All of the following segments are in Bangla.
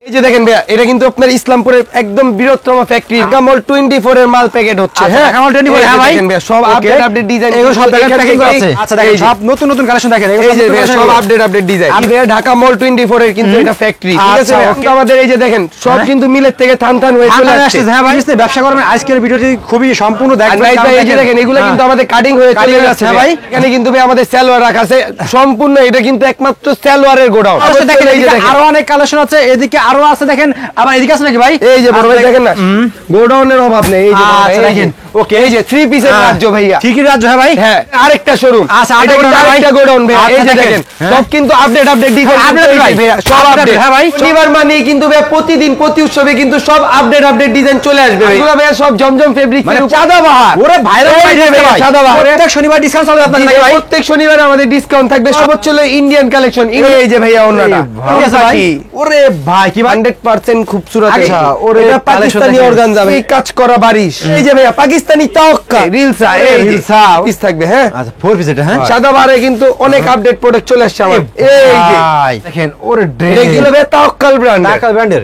এই যে দেখেন ভাইয়া, এটা কিন্তু আপনার ইসলামপুরের একদম বৃহত্তম ফ্যাক্টরি ঢাকামল 24 এর মাল প্যাকেট হচ্ছে। হ্যাঁ ঢাকামল 24, হ্যাঁ ভাই, দেখেন ভাইয়া সব আপডেট ডিজাইন, এগুলো সব প্যাকেট আছে। আচ্ছা দেখেন সব নতুন নতুন কালেকশন দেখেন, এই যে ভাইয়া সব আপডেট ডিজাইন। আর ভাইয়া ঢাকামল 24 এর কিন্তু এটা ফ্যাক্টরি, ঠিক আছে? কিন্তু আমাদের এই যে দেখেন সব কিন্তু মিলের থেকে থান হয়ে চলে আসছে। হ্যাঁ ভাই, ব্যবসা করবেন আজকের ভিডিওটি খুবই সম্পূর্ণ দেখবেন। ভাই এই যে দেখেন এগুলো কিন্তু আমাদের কাটিং হয়ে চলে যাচ্ছে ভাই। এখানে কিন্তু ভাই আমাদের সালোয়ার রাখা আছে সম্পূর্ণ, এটা কিন্তু একমাত্র সালোয়ারের গোডাউন। দেখেন এই যে আরো অনেক কালেকশন আছে, এদিকে আরো আছে দেখেন, আবার এদিকে আছে নাকি ভাই? এই যে বড় ভাই দেখেন না, গোডাউনের অভাব নেই। এই যে আচ্ছা দেখেন, ওকে, এই যে 3 পিসের রাজ্য ভাইয়া। ঠিকই রাজ্য, হ্যাঁ ভাই, হ্যাঁ আরেকটা শোরুম। আচ্ছা আরেকটা গোডাউন ভাই। এই যে দেখেন সব কিন্তু আপডেট ডিজাইন ভাইয়া, সব আপডেট। হ্যাঁ ভাই, শনিবার মানে কিন্তু ভাই প্রতিদিন প্রতি উৎসবে কিন্তু সব আপডেট ডিজাইন চলে আসবে ভাই। এগুলো ভাই সব জমজম ফেব্রিক এর চাঁদাবাহার। ওরে ভাইরাল ভাই, চাঁদাবাহার। প্রত্যেক শনিবার ডিসকাউন্ট চলে আপনাদের নাকি ভাই? প্রত্যেক শনিবার আমাদের ডিসকাউন্ট থাকবে। সর্বোচ্চ হলো ইন্ডিয়ান কালেকশন। এই যে ভাইয়া ওন্নাটা, ঠিক আছে ভাই? ওরে ভাই কি 100% খুবসুরত। আচ্ছা, ওরে এটা পাকিস্তানি অর্গানজা ভাই, কাজ করা বারিশ। এই যে ভাইয়া পাকিস্তানি তাওয়াক্কা রিলসা, এই রিলসা পিস থাকবে। হ্যাঁ আচ্ছা 4 পিস এটা, হ্যাঁ সাদাবাহারে কিন্তু অনেক আপডেট প্রোডাক্ট চলে আসছে আমার। এই যে ভাই দেখেন ওরে ড্রেস, এগুলো ভাই তাওয়াক্কাল ব্র্যান্ড, তাওয়াক্কাল ব্র্যান্ডের।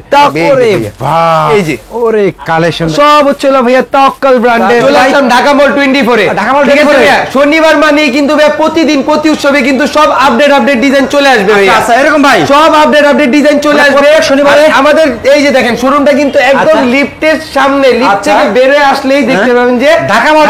ওরে ভাই এই যে ওরে কালেকশন সব হচ্ছে ভাইয়া তাওয়াক্কাল ব্র্যান্ডের। চলে আসলাম ঢাকামল 24 এ। ঢাকামল ঠিক আছে 24 ভাইয়া, শনিবার মানে কিন্তু ভাইয়া প্রতিদিন প্রতি উৎসবে কিন্তু সব আপডেট ডিজাইন চলে আসবে ভাইয়া। আচ্ছা এরকম ভাই সব আপডেট ডিজাইন চলে আসবে শনিবারে। আমাদের এই যে দেখেন শোরুমটা কিন্তু একদম লিফটের সামনে, লিফট থেকে বের হয়ে আসলেই দেখতে পাবেন যে ঢাকামল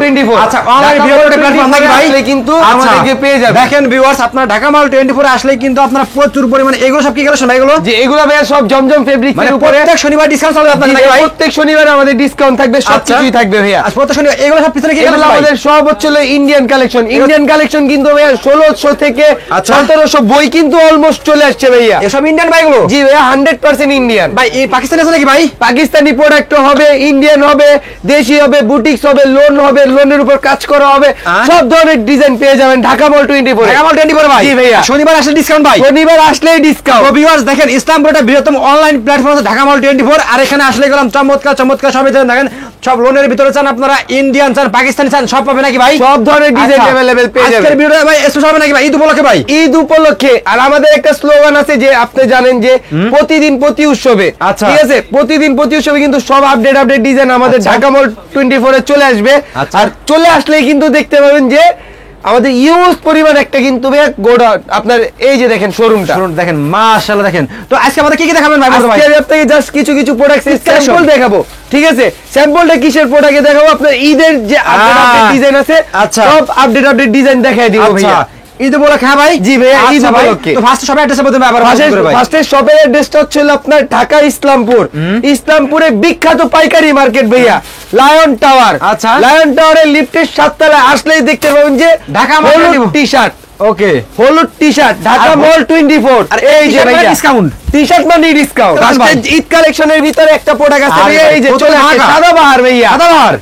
24। আচ্ছা অনলাইন ভিডিও প্ল্যাটফর্ম নাকি ভাই? কিন্তু আমাদেরকে পেয়ে যাবেন। দেখেন ভিউয়ার্স, আপনারা ঢাকামল 24 আসলে কিন্তু আপনারা প্রচুর পরিমাণে এগুলো সব কি কালেকশন এগুলো? যে এগুলো ভাইয়া সব জমজম ফেব্রিক এর উপরে প্রত্যেক শনিবার ডিসকাউন্ট চলে আপনাদের নাকি ভাই? প্রত্যেক শনিবার আমাদের ডিসকাউন্ট থাকবে, সব কিছুই থাকবে ভাইয়া। আজ প্রত্যেক শনিবার এগুলো সব পিছনে কি এগুলো কালেকশন? আমাদের সব হচ্ছে ইন্ডিয়ান কালেকশন। ইন্ডিয়ান কালেকশন কিন্তু ভাইয়া 1600 থেকে 1700 বই কিন্তু অলমোস্ট চলে আসছে ভাইয়া। এসব ইন্ডিয়ান ভাই এগুলো? জি ভাইয়া 100% ইন্ডিয়ান ভাই এই পাকিস্তানি আছে নাকি ভাই? পাকিস্তানি প্রোডাক্ট হবে, ইন্ডিয়ান হবে, দেশি হবে, বুটিক্স হবে, লোন হবে, লোনের উপর কাজ করা হবে, সব ধরনের ডিজাইন পেয়ে যাবেন ঢাকামল 24। ঢাকামল 24 ভাই? জি ভাইয়া, শনিবার আসলে ডিসকাউন্ট ভাই, শনিবার আসলেই ডিসকাউন্ট। তো ভিউয়ার্স দেখেন ইসলামপুরের বৃহত্তম অনলাইন প্ল্যাটফর্ম আছে ঢাকামল 24। আর এখানে আসলে গেলাম চমৎকার চমৎকার সব দেখেন, সব লোনের ভিতরে চান আপনারা, ইন্ডিয়ান চান, পাকিস্তানি চান, সব পাবে নাকি ভাই? সব ধরনের ডিজাইন अवेलेबल পেয়ে যাবেন। আজকের ভিডিওটা ভাই স্পেশাল হবে নাকি ভাই ঈদ উপলক্ষে? ভাই ঈদ উপলক্ষে। আর আমাদের একটা স্লোগান আছে যে আপনি জানেন যে প্রতিদিন প্রতি উৎসবে, ঠিক আছে? প্রতিদিন প্রতি উৎসবে কিন্তু সব আপডেট ডিজাইন আমাদের ঢাকামল 24 এ চলে আসবে। আর চলে আসলেই কিন্তু দেখতে পাবেন যে আমাদের ইউজ পরিমাণ একটা কিন্তু গোডাউন আপনার। এই যে দেখেন শোরুমটা দেখেন মাশাআল্লাহ। দেখেন তো আজকে আমাদের কি কি দেখাবেন ভাই? আজকে আপনাকে জাস্ট কিছু কিছু প্রোডাক্ট স্যাম্পল দেখাবো, ঠিক আছে? স্যাম্পলটা কিসের প্রোডাক্টে দেখাবো? আপনার ঈদের যে আপডেট ডিজাইন আছে, সব আপডেট ডিজাইন দেখাই দিব ভাইয়া ঈদ উপলক্ষে। হ্যাঁ ভাই, জি ভাইয়া ঈদ উপলক্ষে। তো ফার্স্ট শপের অ্যাড্রেস বলতে আবার ফার্স্টে শপের অ্যাড্রেসটা হচ্ছে আপনার ঢাকা ইসলামপুর। ইসলামপুরে বিখ্যাত পাইকারি মার্কেট ভাইয়া, লায়ন টাওয়ার। আচ্ছা, লায়ন টাওয়ারের লিফটের 7 তলায় আসলেই দেখতে পাবেন যে ঢাকামল টি-শার্ট। ওকে, হলুদ টি-শার্ট ঢাকামল 24। আর এই যে ভাই ডিসকাউন্ট, টি-শার্ট মানে ডিসকাউন্ট। আজকে ঈদ কালেকশনের ভিতরে একটা প্রোডাক্ট আছে ভাইয়া, এই যে চলে আসছে সাদাবাহার ভাইয়া।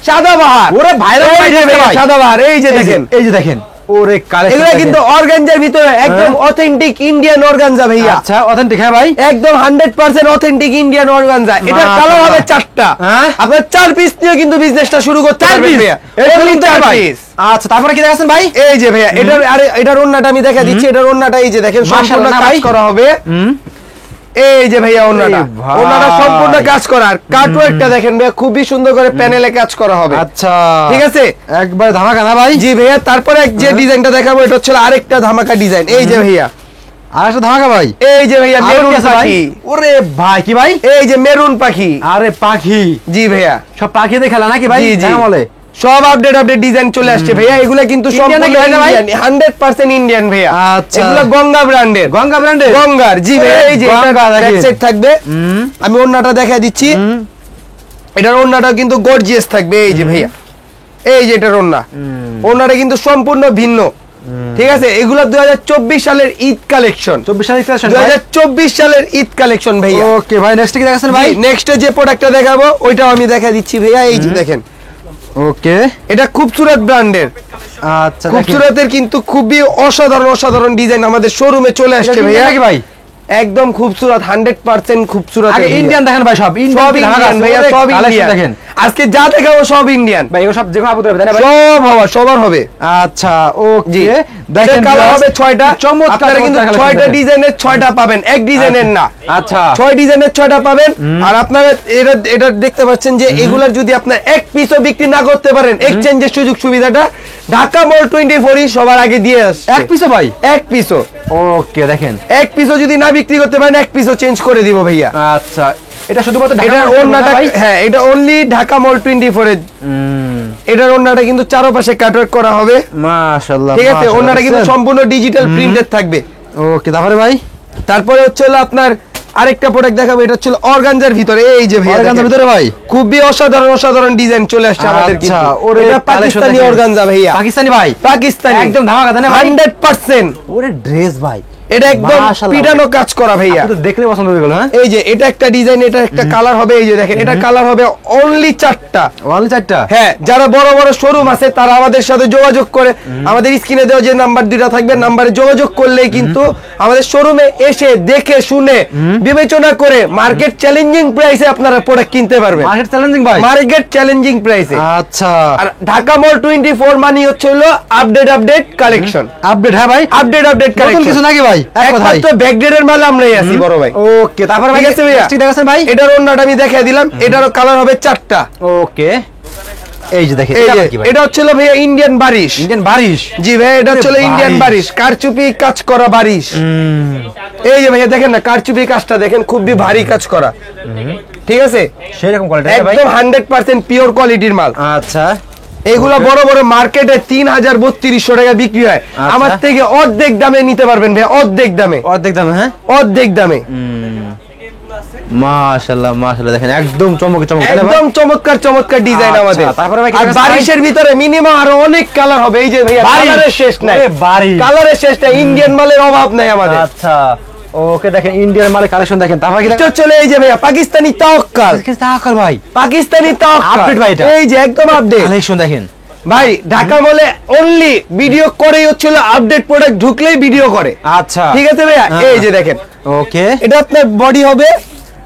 সাদাবাহার ওরে ভাইরাল ভাই সাদাবাহার। এই যে দেখেন, এই যে দেখেন ওরে কালেকশন, এগুলো কিন্তু অর্গানজার ভিতরে একদম অথেন্টিক ইন্ডিয়ান অর্গানজা ভাইয়া। আচ্ছা অথেন্টিক, হ্যাঁ ভাই একদম 100% অথেন্টিক ইন্ডিয়ান অর্গানজা। এটা কালার হবে 4টা। আপনার 4 পিস নিয়ে কিন্তু বিজনেসটা শুরু করতে পারবেন ভাইয়া। এটা কিন্তু 4 পিস। আচ্ছা তারপরে কি দেখাচ্ছেন ভাই? এই যে ভাইয়া এটার ওন্নাটা আমি দেখা দিচ্ছি। এটার ওন্নাটা এই যে দেখেন সম্পূর্ণ কাজ করা হবে। এই যে ভাইয়া ওন্নাটা সম্পূর্ণ কাজ করা। আর কাটওয়ার্কটা দেখেন ভাইয়া, খুবই সুন্দর করে প্যানেলে কাজ করা হবে। আচ্ছা ঠিক আছে, একবার ধামাকা না ভাই? জি ভাইয়া। তারপরে যে ডিজাইনটা দেখাবো এটা হচ্ছে আরেকটা ধামাকা ডিজাইন। এই যে ভাইয়া আরেকটা ধামাকা ভাই, এই যে ভাইয়া মেরুন পাখি। ওরে ভাই কি ভাই? এই যে মেরুন পাখি। আরে পাখি? জি ভাইয়া, সব পাখি দিয়ে খেলা নাকি ভাই? বলে সব আপডেট ডিজাইন চলে আসছে ভাইয়া। এগুলা কিন্তু সব 100% ইন্ডিয়ান ভাইয়া। আচ্ছা, এগুলা গঙ্গা ব্র্যান্ডের। গঙ্গার, জি ভাইয়া। এই যে ব্যাক থাকবে, আমি ওন্নাটা দেখাই দিচ্ছি। এটার ওন্নাটা কিন্তু গর্জিয়াস থাকবে। এই যে ভাইয়া, এই যে এটার ওন্নাটা কিন্তু সম্পূর্ণ ভিন্ন, ঠিক আছে? এগুলা 2024 সালের ঈদ কালেকশন। 2024 সালের ঈদ কালেকশন ভাইয়া। ওকে ভাই, নেক্সট কি দেখাচ্ছেন ভাই? নেক্সট যে প্রোডাক্টটা দেখাবো ওইটাও আমি দেখা দিচ্ছি ভাইয়া। এই যে দেখেন, ওকে এটা খুবসুরত ব্র্যান্ডের। আচ্ছা, খুবসুরতের কিন্তু খুবই অসাধারণ ডিজাইন আমাদের শোরুমে চলে আসছে ভাইয়া। ভাই একদম খুবসুরত 100% খুবসুরত। আগে ইন্ডিয়ান দেখেন ভাই, সব সব ইন্ডিয়ান ভাইয়া, সব ইন্ডিয়ান দেখেন। আজকে যা দেখাবো সব ইন্ডিয়ান ভাই এগুলো সব যেকোনো আপুদের হবে তাই না ভাই? সব হওয়া সবার হবে। আচ্ছা জি ওকে, দেখেন কালার হবে 6টা, চমৎকার আপনারা কিন্তু 6টা ডিজাইনের 6টা পাবেন, এক ডিজাইনের না। আচ্ছা 6 ডিজাইনের 6টা পাবেন। আর আপনারা এটা দেখতে পাচ্ছেন যে এগুলার যদি আপনার এক পিসও বিক্রি না করতে পারেন, এক্সচেঞ্জের সুযোগ সুবিধাটা ঢাকা মল 24 সবার আগে দিয়ে আসছে। এক পিসও ভাই? এক পিসও, ওকে দেখেন, এক পিসও যদি না বিক্রি করতে পারেন এক পিসও চেঞ্জ করে দিব ভাইয়া। আচ্ছা এটা শুধুমাত্র এটা ওন্নাটা, হ্যাঁ এটা অনলি ঢাকা মল 24 এর। এটার ওন্নাটা কিন্তু চারপাশে কাটওয়ার্ক করা হবে, মাশাআল্লাহ। ঠিক আছে? ওন্নাটা কিন্তু সম্পূর্ণ ডিজিটাল প্রিন্টেড থাকবে। ওকে তারপরে ভাই? তারপরে হচ্ছে হলো আপনার আরেকটা প্রোডাক্ট দেখাবো, এটা হচ্ছে অর্গানজার ভিতরে। এই যে ভাইয়া অর্গানজার ভিতরে ভাই খুবই অসাধারণ অসাধারণ ডিজাইন চলে আসছে আমাদের কিন্তু। আচ্ছা, ওরে এটা পাকিস্তানি অর্গানজা ভাইয়া, পাকিস্তানি ভাই, পাকিস্তানি একদম ধামাকা তাই না ভাই? 100%। ওরে ড্রেস ভাই, এটা একদম মাশাআল্লাহ। পিটানো কাজ করা ভাইয়া, আপনি তো দেখলে পছন্দ হয়ে গেল। হ্যাঁ এই যে এটা একটা ডিজাইন, এটা একটা কালার হবে। এই যে দেখেন এটা কালার হবে অনলি 4টা। ওয়ালি চারটা? হ্যাঁ, যারা বড় বড় শোরুম আছে তারা আমাদের সাথে যোগাযোগ করে, আমাদের স্ক্রিনে দেওয়া যে নাম্বার দুটো থাকবে, নাম্বারে যোগাযোগ করলেই কিন্তু আমাদের শোরুমে এসে দেখে শুনে বিবেচনা করে মার্কেট চ্যালেঞ্জিং প্রাইসে আপনারা প্রোডাক্ট কিনতে পারবেন। মার্কেট চ্যালেঞ্জিং ভাই? মার্কেট চ্যালেঞ্জিং প্রাইসে। আচ্ছা, আর ঢাকা মল 24 মানে হচ্ছে হলো আপডেট কালেকশন। আপডেট? হ্যাঁ ভাই, আপডেট নতুন কালেকশন কিছু নাকি ভাই? এক কথায় একমাত্র ব্যাকডেটের মাল আমরাই আছি বড় ভাই। ওকে তারপরে ভাই ঠিক আছে ভাইয়া, ঠিক আছে ভাই। এটার ওন্নাটা আমি দেখিয়ে দিলাম, এটারও কালার হবে 4টা। ওকে এই যে দেখেন, এই এটা যে কি ভাই? এটা হচ্ছে হলো ভাইয়া ইন্ডিয়ান বারিশ। ইন্ডিয়ান বারিশ? জি ভাই, এটা হচ্ছে হলো ইন্ডিয়ান বারিশ, কারচুপি কাজ করা বারিশ। এই যে ভাইয়া দেখেন না, কারচুপি কাজটা দেখেন, খুবই ভারী কাজ করা, ঠিক আছে? সেরকম কোয়ালিটি ভাই? একদম 100% পিওর কোয়ালিটির মাল। আচ্ছা, এগুলা বড় বড় মার্কেটে 3000-3200 টাকা বিক্রি হয়, আচ্ছা। আমার থেকে অর্ধেক দামে নিতে পারবেন ভাই, অর্ধেক দামে, অর্ধেক দাম? হ্যাঁ অর্ধেক দামে। মাশাআল্লাহ মাশাআল্লাহ, দেখেন একদম চমকে চমকে তাই না ভাই? একদম চমৎকার চমৎকার ডিজাইন আচ্ছা, আমাদের। তারপরে ভাই কি আর দেখাচ্ছেন বারিশের ভিতরে মিনিমাম আরো অনেক কালার হবে। এই যে ভাইয়া বারিশ? কালারের শেষ নাই, ওরে বারিশ। কালারের শেষ নাই, ইন্ডিয়ান মালের অভাব নাই আমাদের। আচ্ছা ওকে দেখেন, ইন্ডিয়ান মালের কালেকশন দেখেন। তারপরে কি এটা চলে এই যে ভাইয়া পাকিস্তানি তাওয়াক্কাল, তাকাল ভাই? পাকিস্তানি তাওয়াক্কাল Update ভাই এটা? এই যে একদম আপডেট কালেকশন দেখেন ভাই। ঢাকা মলে অনলি ভিডিও করেই হচ্ছিল, আপডেট প্রোডাক্ট ঢুকলেই ভিডিও করে। আচ্ছা ঠিক আছে ভাইয়া, এই যে দেখেন ওকে। এটা আপনার বডি হবে,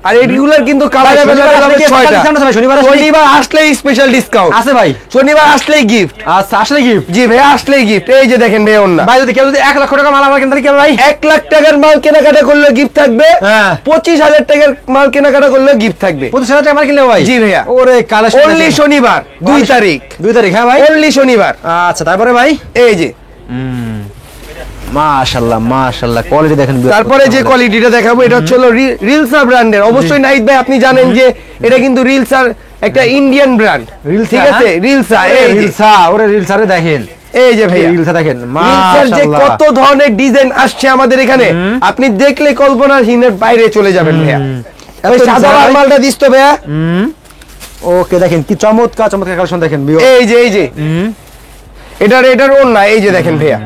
আর এগুলার কিন্তু কালার শনিবার হবে আসলে কি 6টা। discount আছে ভাই? শনিবার আসলে শনিবার আসলেই স্পেশাল ডিসকাউন্ট আছে ভাই? শনিবার আসলেই গিফট। আচ্ছা আসলে কি জি ভাইয়া, আসলেই গিফট। এই যে দেখেন ভাইয়া ওন্না, ভাই যদি কেউ যদি 1 লক্ষ টাকা মাল আমার কিনতে কি ভাই? 1 লাখ টাকার মাল কেনাকাটা করলে গিফট থাকবে, হ্যাঁ। 25,000 টাকার মাল কেনাকাটা করলে গিফট থাকবে। 25,000 টাকা মাল কিনলে ভাই? জি ভাইয়া। ওরে কালেকশন অনলি শনিবার 2 তারিখ, 2 তারিখ? হ্যাঁ ভাই, অনলি শনিবার। আচ্ছা তারপরে ভাই? এই যে মাশাআল্লাহ মাশাআল্লাহ, কোয়ালিটি দেখেন। তারপরে যে কোয়ালিটিটা দেখাবো, এটা হচ্ছে হলো রিলসা ব্র্যান্ডের। অবশ্যই নাইট ভাই আপনি জানেন যে এটা কিন্তু রিলসার একটা ইন্ডিয়ান ব্র্যান্ড, ঠিক আছে? রিলসা, এই যে রিলসা, ওরে রিলসারে দেখেন, এই যে ভাইয়া রিলসা দেখেন রিলসার যে মাশাআল্লাহ। কত ধরনের ডিজাইন আসছে আমাদের এখানে, আপনি দেখলে কল্পনাহীনের বাইরে চলে যাবেন ভাইয়া। ওই এত সাদা design? মালটা দিস তো ভাইয়া। ওকে দেখেন কি চমৎকার চমৎকার কালেকশন দেখেন। এই যে এটার ওন্না, এই যে দেখেন ভাইয়া,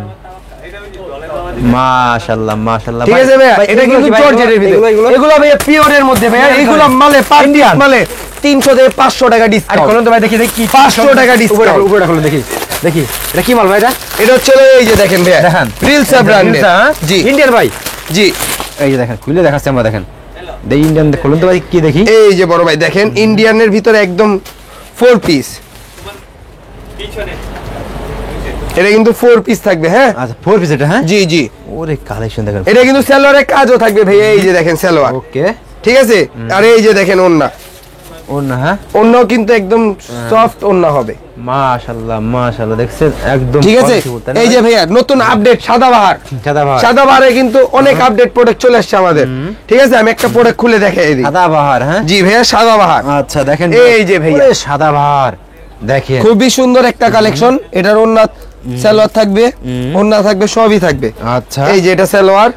মাশাআল্লাহ মাশাআল্লাহ। ঠিক আছে ভাইয়া? এটা কিন্তু জর্জেটের ভিতরে, এগুলো ভাইয়া পিওরের মধ্যে ভাইয়া। এগুলো মালে ইন্ডিয়ান মালে 300 থেকে 500 টাকা আর ডিসকাউন্ট। কোন তো ভাই দেখি দেখি 500 টাকা ডিসকাউন্ট। উপরে খুলে দেখি দেখি, এটা কি মাল ভাই? এটা হচ্ছে এই যে দেখেন ভাইয়া, দেখেন রিলসা ব্র্যান্ডের। জি ইন্ডিয়ান ভাই? জি, এই যে দেখেন খুলে দেখাচ্ছি আমরা, দেখেন দেখি ইন্ডিয়ান খুলুন তো ভাই, কি দেখি? এই যে বড় ভাই দেখেন, ইন্ডিয়ানের ভিতরে একদম 4 পিস, এটা কিন্তু 4 পিস থাকবে। হ্যাঁ আচ্ছা 4 পিস এটা? হ্যাঁ জি জি, ওরে কালেকশন দেখেন। এটা কিন্তু সালোয়ারের কাজও থাকবে ভাইয়া। এই যে দেখেন সালোয়ার, ওকে ঠিক আছে? আর এই যে দেখেন ওন্না, ওন্না? হ্যাঁ ওন্নাও কিন্তু একদম সফট ওন্না হবে। মাশাআল্লাহ মাশাআল্লাহ, দেখছেন একদম ঠিক আছে? quality full, তাই না এই যে ভাই? ভাইয়া নতুন আপডেট সাদাবাহার, সাদাবাহার? সাদাবাহারে কিন্তু অনেক আপডেট প্রোডাক্ট চলে আসছে আমাদের। ঠিক আছে, আমি একটা প্রোডাক্ট খুলে দেখাই দিই। সাদাবাহার? হ্যাঁ জি ভাইয়া, সাদাবাহার। আচ্ছা দেখেন এই যে ভাইয়া, ওরে সাদাবাহার দেখেন, খুবই সুন্দর একটা কালেকশন। এটার ওন্না সালোয়ার থাকবে, ওন্না থাকবে, সবই থাকবে। আচ্ছা এই যে এটা সালোয়ার,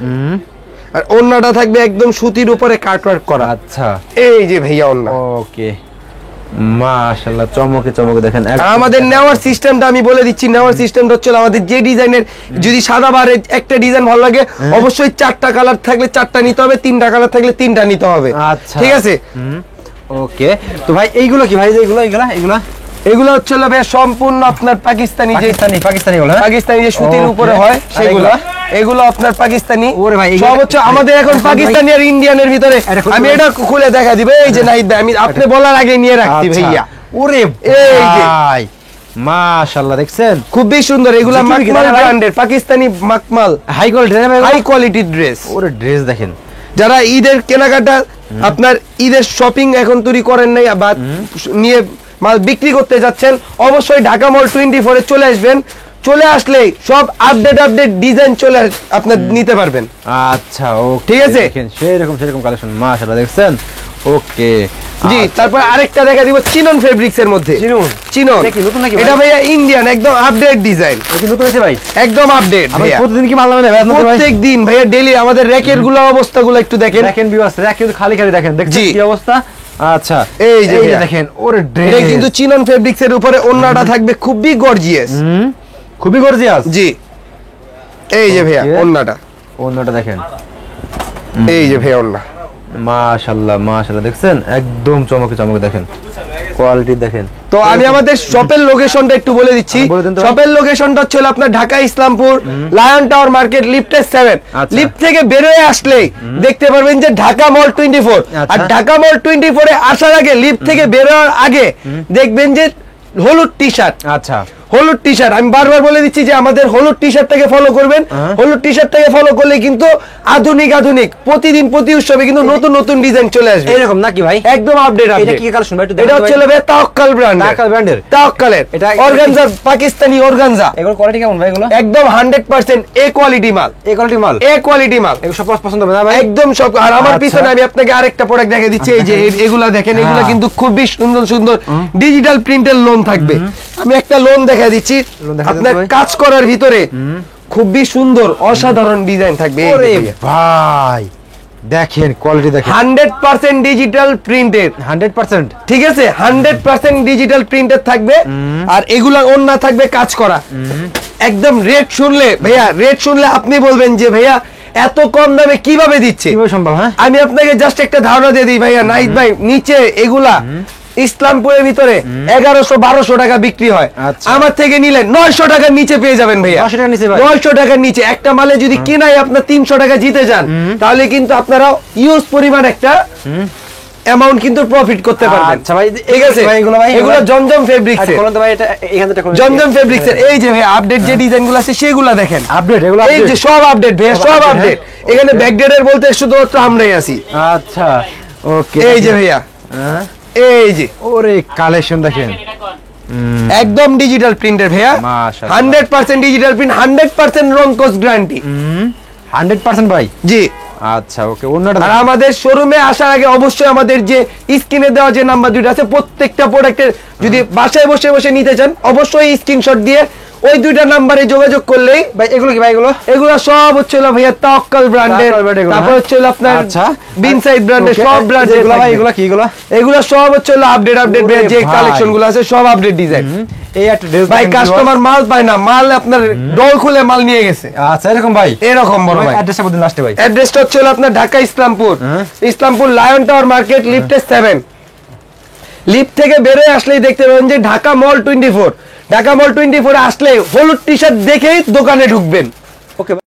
আর ওন্নাটা থাকবে একদম সুতির উপরে কাটওয়ার্ক করা। আচ্ছা এই যে ভাইয়া ওন্না। ওকে মাশাআল্লাহ, চমকে চমকে দেখেন। আর আমাদের নেওয়ার সিস্টেমটা আমি বলে দিচ্ছি, নেওয়ার সিস্টেমটা হচ্ছে আমাদের যে ডিজাইনের, যদি সাদা বারে একটা ডিজাইন ভালো লাগে, অবশ্যই 4টা কালার থাকলে 4টা নিতে হবে, 3টা কালার থাকলে 3টা নিতে হবে। আচ্ছা ঠিক আছে? ওকে তো ভাই এইগুলো কি ভাই? যে এগুলা এগুলো হচ্ছে ভাইয়া সম্পূর্ণ আপনার পাকিস্তানি, যে পাকিস্তানি গুলো? পাকিস্তানি যে সুতির উপরে হয় সেগুলো। এগুলো আপনার পাকিস্তানি। ওরে ভাই, সব হচ্ছে আমাদের এখন পাকিস্তানি আর ইন্ডিয়ানের ভিতরে। আমি এটা খুলে দেখা দিব। এই যে নাহিদ ভাই, আমি আপনি বলার আগে নিয়ে রাখছি ভাইয়া। ওরে এই যে ভাই মাশাআল্লাহ, দেখছেন খুবই সুন্দর। এগুলা মাকমাল ব্র্যান্ডের Pakistani Makmal high quality, high quality dress. ওরে ড্রেস দেখেন, যারা ঈদের কেনাকাটা আপনার ঈদের শপিং এখন তৈরি করেন নাই বা নিয়ে মাল বিক্রি করতে যাচ্ছেন, অবশ্যই ঢাকা মল 24 এ চলে আসবেন। চলে আসলে সব আপডেট ডিজাইন চলে আপনার নিতে পারবেন। আচ্ছা ওকে, ঠিক আছে, দেখেন সেরকম কালেকশন মাশাআল্লাহ, দেখছেন। ওকে জি, তারপর আরেকটা দেখা দিব চিনন ফেব্রিক্স এর মধ্যে। চিনন এটা কি নতুন নাকি ভাই? এটা ভাইয়া ইন্ডিয়ান, একদম আপডেট ডিজাইন। এটা কি নতুন আছে ভাই? একদম আপডেট আপনি ভাইয়া। প্রতিদিন কি মাল নামেন ভাই? প্রত্যেকদিন ভাইয়া, ডেইলি আমাদের র্যাকের গুলো অবস্থাগুলো একটু দেখেন। দেখেন ভিউয়ার্স, র্যাক কিন্তু খালি দেখেন, দেখছেন কি অবস্থা। আচ্ছা এই যে দেখেন, ওরে ড্রেস, এটা কিন্তু চিনন ফেব্রিক্স এর উপরে ওন্নাটা থাকবে খুবই গর্জিয়াস। খুবই গর্জিয়াস। জি, এই যে ভাইয়া ওন্নাটা, ওন্নাটা দেখেন, এই যে ভাইয়া ওন্না। মাশাআল্লাহ, দেখছেন একদম চমকে দেখেন, কোয়ালিটি দেখেন। তো আমি আমাদের শপের লোকেশনটা একটু বলে দিচ্ছি। শপের লোকেশনটা হচ্ছে আপনার Dhaka Islampur lion tower market, লিফটের 7। লিফট থেকে বের হয়ে আসলেই দেখতে পারবেন যে ঢাকা মল 24। আর ঢাকা মল 24 এ আসার আগে, লিফট থেকে বের হওয়ার আগে দেখবেন যে হলুদ টি শার্ট। আচ্ছা, হলুদ টি শার্ট, আমি বারবার বলে দিচ্ছি যে আমাদের হলুদ টি শার্টটাকে ফলো করবেন। হলুদ টি শার্টটাকে ফলো করলে কিন্তু আধুনিক প্রতিদিন প্রতি উৎসবে কিন্তু নতুন ডিজাইন চলে আসবে। এরকম নাকি ভাই? একদম আপডেট। এটা কি কালেকশন ভাই? এটা হচ্ছে ভাই তাওয়াক্কাল ব্র্যান্ডের। তাওয়াক্কালের এটা অর্গানজা, পাকিস্তানি অর্গানজা। এগুলো কোয়ালিটি কেমন ভাই? এগুলো একদম 100% এ কোয়ালিটি মাল। এ কোয়ালিটি মাল এগুলো সব পছন্দ হবে না ভাই? একদম সব। আর আমার পিছনে আমি আপনাকে আরেকটা প্রোডাক্ট দেখিয়ে দিচ্ছি। এই যে এগুলা দেখেন, এগুলা কিন্তু খুবই সুন্দর ডিজিটাল প্রিন্টের লোন থাকবে। আমি একটা লোন দেখিয়ে দিচ্ছি আপনার কাজ করার ভিতরে, খুবই সুন্দর অসাধারণ ডিজাইন থাকবে। ওরে ভাই দেখেন, কোয়ালিটি দেখেন, 100% ডিজিটাল প্রিন্টেড। 100%, ঠিক আছে, 100% ডিজিটাল প্রিন্টেড থাকবে। আর এগুলা ওন্না থাকবে কাজ করা। একদম রেট শুনলে ভাইয়া, রেট শুনলে আপনি বলবেন যে ভাইয়া এত কম দামে কিভাবে দিচ্ছে, কিভাবে সম্ভব? হ্যাঁ, আমি আপনাকে জাস্ট একটা ধারণা দিয়ে দিই ভাইয়া। নাহিদ ভাই, নিচে এগুলা ইসলামপুরের ভিতরে 1100-1200 টাকা বিক্রি হয়। আমার থেকে নিলে 900 টাকার নিচে পেয়ে যাবেন ভাইয়া। 900 টাকার নিচে ভাই? 900 টাকার নিচে একটা মালে যদি কিনাই আপনার 300 টাকা জিতে যান, তাহলে কিন্তু আপনারা ইউজ পরিমাণ একটা অ্যামাউন্ট কিন্তু প্রফিট করতে পারবেন। আচ্ছা ভাই, ঠিক আছে, এগুলো জমজম ফেব্রিক্স এর। বলুন তো ভাই, এটা এখান থেকে জমজম ফেব্রিক্স এর এই যে ভাই আপডেট যে ডিজাইনগুলো আছে সেগুলো দেখেন। আপডেট, এগুলো এই যে সব আপডেট ভাইয়া, সব আপডেট। এখানে ব্যাকডেটের বলতে শুধুমাত্র আমরাই আছি। আচ্ছা ওকে, এই যে ভাইয়া, এই যে ওরে কালেকশন দেখেন, একদম ডিজিটাল প্রিন্টের ভাইয়া। মাশাআল্লাহ, 100% ডিজিটাল প্রিন্ট, 100% রং কোর্স গ্যারান্টি। 100% ভাই? জি। আচ্ছা ওকে, অন্যটা আর আমাদের শোরুমে আসার আগে অবশ্যই আমাদের যে স্ক্রিনে দেওয়া যে নাম্বার দুটো আছে, প্রত্যেকটা প্রোডাক্টের যদি বাসায় বসে নিতে চান, অবশ্যই স্ক্রিনশট দিয়ে ওই দুইটা নাম্বারে যোগাযোগ করলেই। ভাই এগুলো কি ভাই? এগুলো সব হচ্ছে ভাইয়া তাওয়াক্কাল ব্র্যান্ডের। তারপর হচ্ছে আপনার বিনসাইড ব্র্যান্ডের, সব ব্র্যান্ড। এগুলো ভাই, এগুলো কি? এগুলো সব হচ্ছে আপডেট যে কালেকশন গুলো আছে সব আপডেট ডিজাইন। এই একটা ড্রেস ভাই, কাস্টমার মাল পায় না, মাল আপনার ডল খুলে মাল নিয়ে গেছে। আচ্ছা, এরকম ভাই? এরকম বড় ভাই। অ্যাড্রেসটা বলুন লাস্টে ভাই। অ্যাড্রেসটা হচ্ছে আপনার Dhaka Islampur lion tower market, লিফটের 7। লিফট থেকে বের হয়ে আসলেই দেখতে পাবেন যে ঢাকা মল 24। ঢাকা মল 24 আসলে হলুদ টি শার্ট দেখেই দোকানে ঢুকবেন। ওকে।